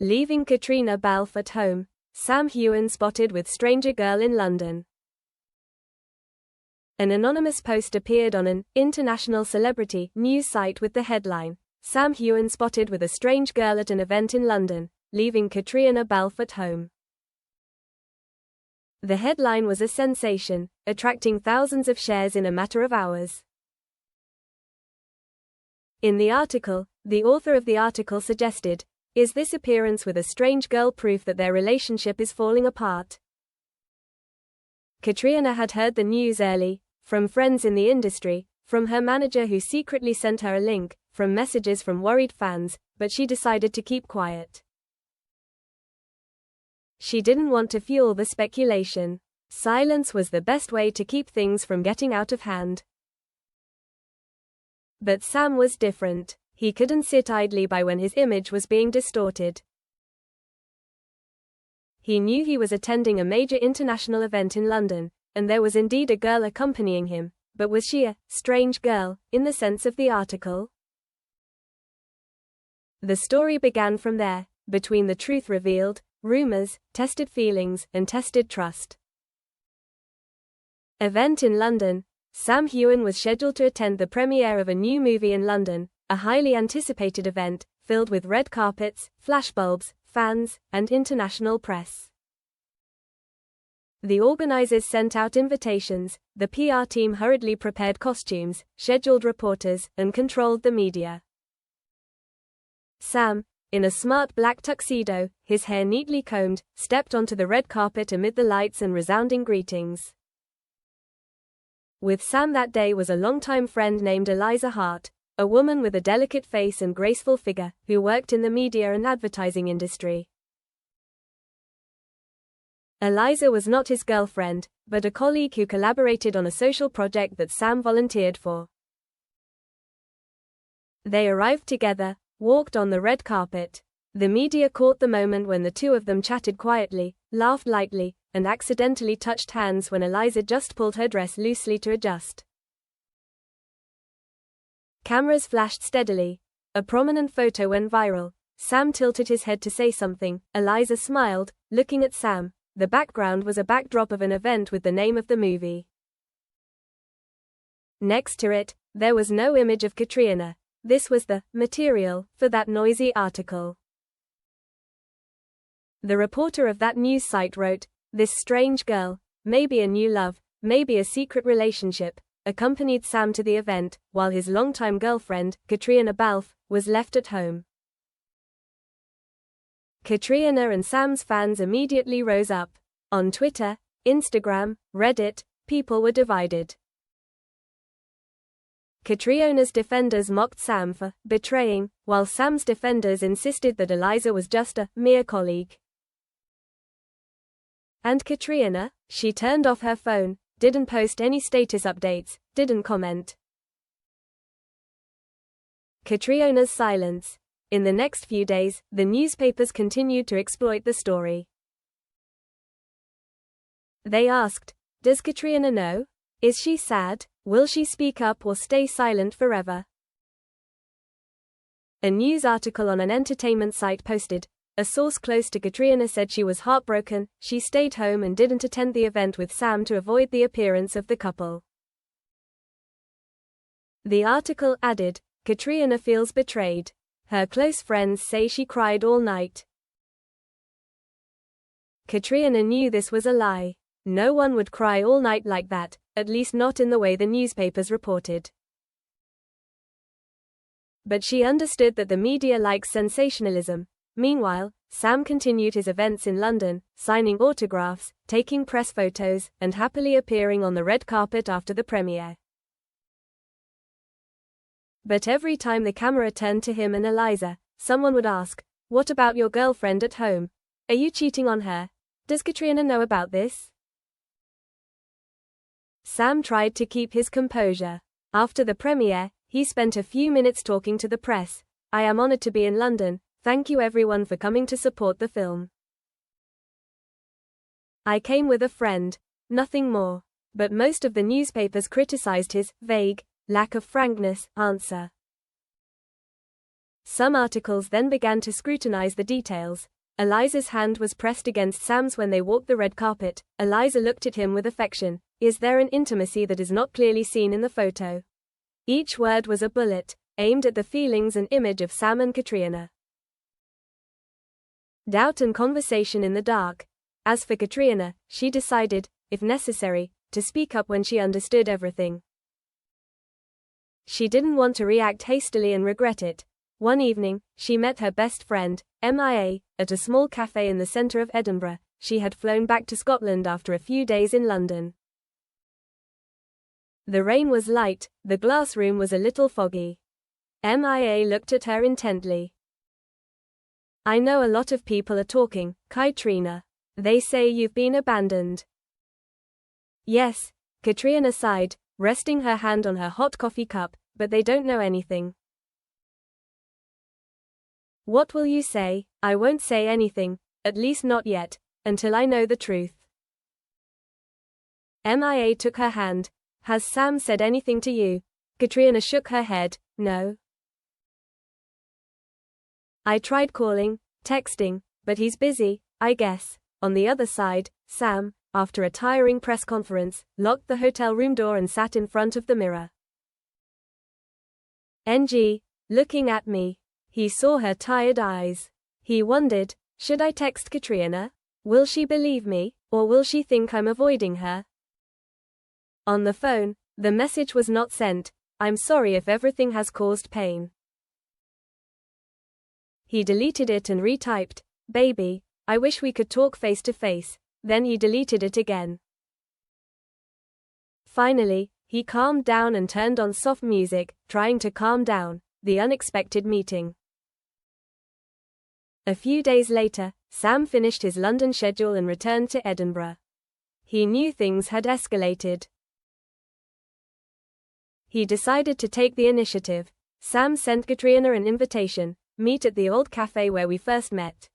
Leaving Caitriona Balfe at home, Sam Heughan spotted with stranger girl in London. An anonymous post appeared on an international celebrity news site with the headline, "Sam Heughan spotted with a strange girl at an event in London, leaving Caitriona Balfe at home." The headline was a sensation, attracting thousands of shares in a matter of hours. In the article, the author of the article suggested, "Is this appearance with a strange girl proof that their relationship is falling apart?" Caitriona had heard the news early, from friends in the industry, from her manager who secretly sent her a link, from messages from worried fans, but she decided to keep quiet. She didn't want to fuel the speculation. Silence was the best way to keep things from getting out of hand. But Sam was different. He couldn't sit idly by when his image was being distorted. He knew he was attending a major international event in London, and there was indeed a girl accompanying him, but was she a strange girl, in the sense of the article? The story began from there, between the truth revealed, rumors, tested feelings, and tested trust. Event in London. Sam Heughan was scheduled to attend the premiere of a new movie in London, a highly anticipated event, filled with red carpets, flashbulbs, fans, and international press. The organizers sent out invitations, the PR team hurriedly prepared costumes, scheduled reporters, and controlled the media. Sam, in a smart black tuxedo, his hair neatly combed, stepped onto the red carpet amid the lights and resounding greetings. With Sam that day was a longtime friend named Eliza Hart, a woman with a delicate face and graceful figure, who worked in the media and advertising industry. Eliza was not his girlfriend, but a colleague who collaborated on a social project that Sam volunteered for. They arrived together, walked on the red carpet. The media caught the moment when the two of them chatted quietly, laughed lightly, and accidentally touched hands when Eliza just pulled her dress loosely to adjust. Cameras flashed steadily. A prominent photo went viral. Sam tilted his head to say something. Eliza smiled, looking at Sam. The background was a backdrop of an event with the name of the movie. Next to it, there was no image of Caitriona. This was the material for that noisy article. The reporter of that news site wrote, "This strange girl, maybe a new love, maybe a secret relationship," accompanied Sam to the event, while his longtime girlfriend, Caitriona Balfe, was left at home. Caitriona and Sam's fans immediately rose up. On Twitter, Instagram, Reddit, people were divided. Caitriona's defenders mocked Sam for betraying, while Sam's defenders insisted that Eliza was just a mere colleague. And Caitriona, she turned off her phone, didn't post any status updates, didn't comment. Caitriona's silence. In the next few days, the newspapers continued to exploit the story. They asked, "Does Caitriona know? Is she sad? Will she speak up or stay silent forever?" A news article on an entertainment site posted, "A source close to Caitriona said she was heartbroken, she stayed home and didn't attend the event with Sam to avoid the appearance of the couple." The article added, "Caitriona feels betrayed. Her close friends say she cried all night." Caitriona knew this was a lie. No one would cry all night like that, at least not in the way the newspapers reported. But she understood that the media likes sensationalism. Meanwhile, Sam continued his events in London, signing autographs, taking press photos, and happily appearing on the red carpet after the premiere. But every time the camera turned to him and Eliza, someone would ask, "What about your girlfriend at home? Are you cheating on her? Does Caitriona know about this?" Sam tried to keep his composure. After the premiere, he spent a few minutes talking to the press. "I am honored to be in London. Thank you everyone for coming to support the film. I came with a friend. Nothing more." But most of the newspapers criticized his vague, lack of frankness answer. Some articles then began to scrutinize the details. Eliza's hand was pressed against Sam's when they walked the red carpet. Eliza looked at him with affection. Is there an intimacy that is not clearly seen in the photo? Each word was a bullet, aimed at the feelings and image of Sam and Caitriona. Doubt and conversation in the dark. As for Caitriona, she decided, if necessary, to speak up when she understood everything. She didn't want to react hastily and regret it. One evening, she met her best friend, Mia, at a small cafe in the centre of Edinburgh. She had flown back to Scotland after a few days in London. The rain was light, the glass room was a little foggy. Mia looked at her intently. I know a lot of people are talking, Caitriona. They say you've been abandoned. Yes, Caitriona sighed, resting her hand on her hot coffee cup, but they don't know anything. What will you say? I won't say anything, at least not yet, until I know the truth. Mia took her hand. Has Sam said anything to you? Caitriona shook her head. No. I tried calling, texting, but he's busy, I guess. On the other side, Sam, after a tiring press conference, locked the hotel room door and sat in front of the mirror. Looking at me. He saw her tired eyes. He wondered, should I text Caitriona? Will she believe me, or will she think I'm avoiding her? On the phone, the message was not sent. I'm sorry if everything has caused pain. He deleted it and retyped, baby, I wish we could talk face to face. Then he deleted it again. Finally, he calmed down and turned on soft music, trying to calm down the unexpected meeting. A few days later, Sam finished his London schedule and returned to Edinburgh. He knew things had escalated. He decided to take the initiative. Sam sent Caitriona an invitation, meet at the old cafe where we first met.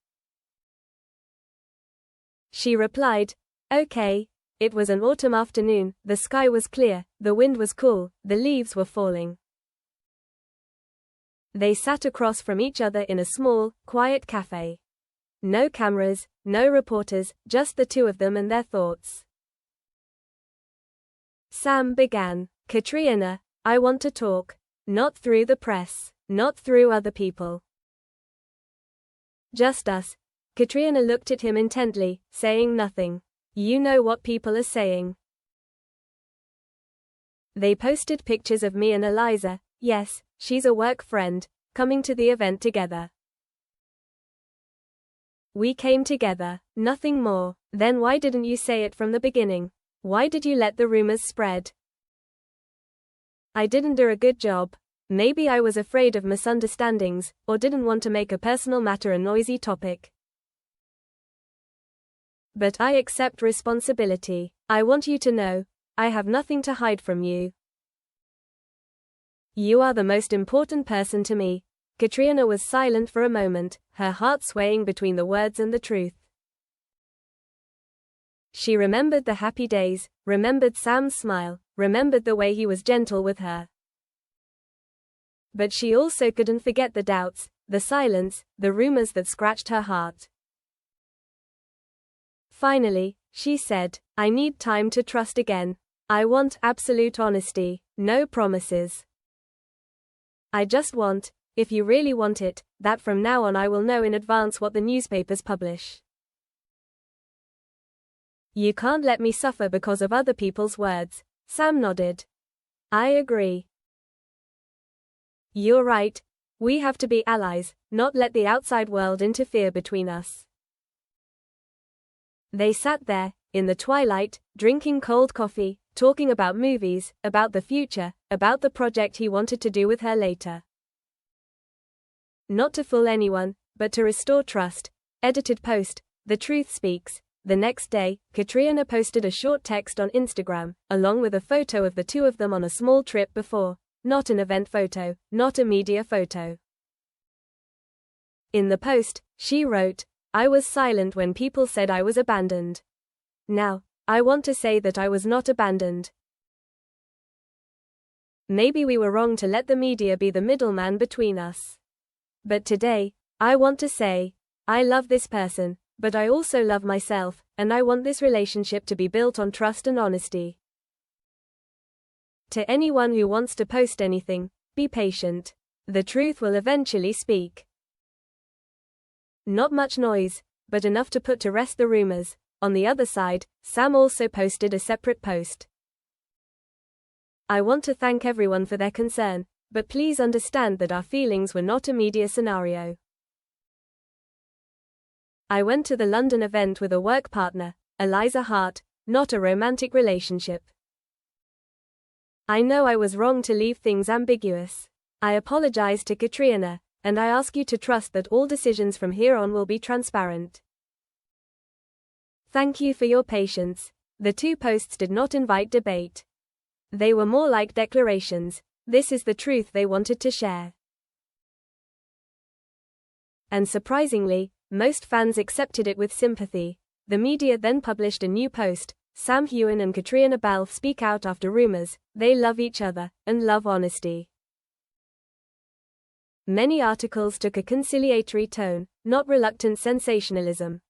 She replied, okay. It was an autumn afternoon, the sky was clear, the wind was cool, the leaves were falling. They sat across from each other in a small, quiet cafe. No cameras, no reporters, just the two of them and their thoughts. Sam began, Caitriona, I want to talk. Not through the press, not through other people. Just us. Caitriona looked at him intently, saying nothing. You know what people are saying. They posted pictures of me and Eliza. Yes, she's a work friend, coming to the event together. We came together, nothing more. Then why didn't you say it from the beginning? Why did you let the rumors spread? I didn't do a good job. Maybe I was afraid of misunderstandings, or didn't want to make a personal matter a noisy topic. But I accept responsibility. I want you to know, I have nothing to hide from you. You are the most important person to me. Caitriona was silent for a moment, her heart swaying between the words and the truth. She remembered the happy days, remembered Sam's smile, remembered the way he was gentle with her. But she also couldn't forget the doubts, the silence, the rumors that scratched her heart. Finally, she said, I need time to trust again. I want absolute honesty, no promises. I just want, if you really want it, that from now on I will know in advance what the newspapers publish. You can't let me suffer because of other people's words. Sam nodded. I agree. You're right. We have to be allies, not let the outside world interfere between us. They sat there, in the twilight, drinking cold coffee, talking about movies, about the future, about the project he wanted to do with her later. Not to fool anyone, but to restore trust. Edited post, The Truth Speaks. The next day, Caitriona posted a short text on Instagram, along with a photo of the two of them on a small trip before. Not an event photo, not a media photo. In the post, she wrote, I was silent when people said I was abandoned. Now, I want to say that I was not abandoned. Maybe we were wrong to let the media be the middleman between us. But today, I want to say, I love this person, but I also love myself, and I want this relationship to be built on trust and honesty. To anyone who wants to post anything, be patient. The truth will eventually speak. Not much noise, but enough to put to rest the rumors. On the other side, Sam also posted a separate post. I want to thank everyone for their concern, but please understand that our feelings were not a media scenario. I went to the London event with a work partner, Eliza Hart, not a romantic relationship. I know I was wrong to leave things ambiguous. I apologize to Caitriona, and I ask you to trust that all decisions from here on will be transparent. Thank you for your patience. The two posts did not invite debate. They were more like declarations. This is the truth they wanted to share. And surprisingly, most fans accepted it with sympathy. The media then published a new post. Sam Heughan and Caitriona Balfe speak out after rumors. They love each other and love honesty. Many articles took a conciliatory tone, not reluctant sensationalism.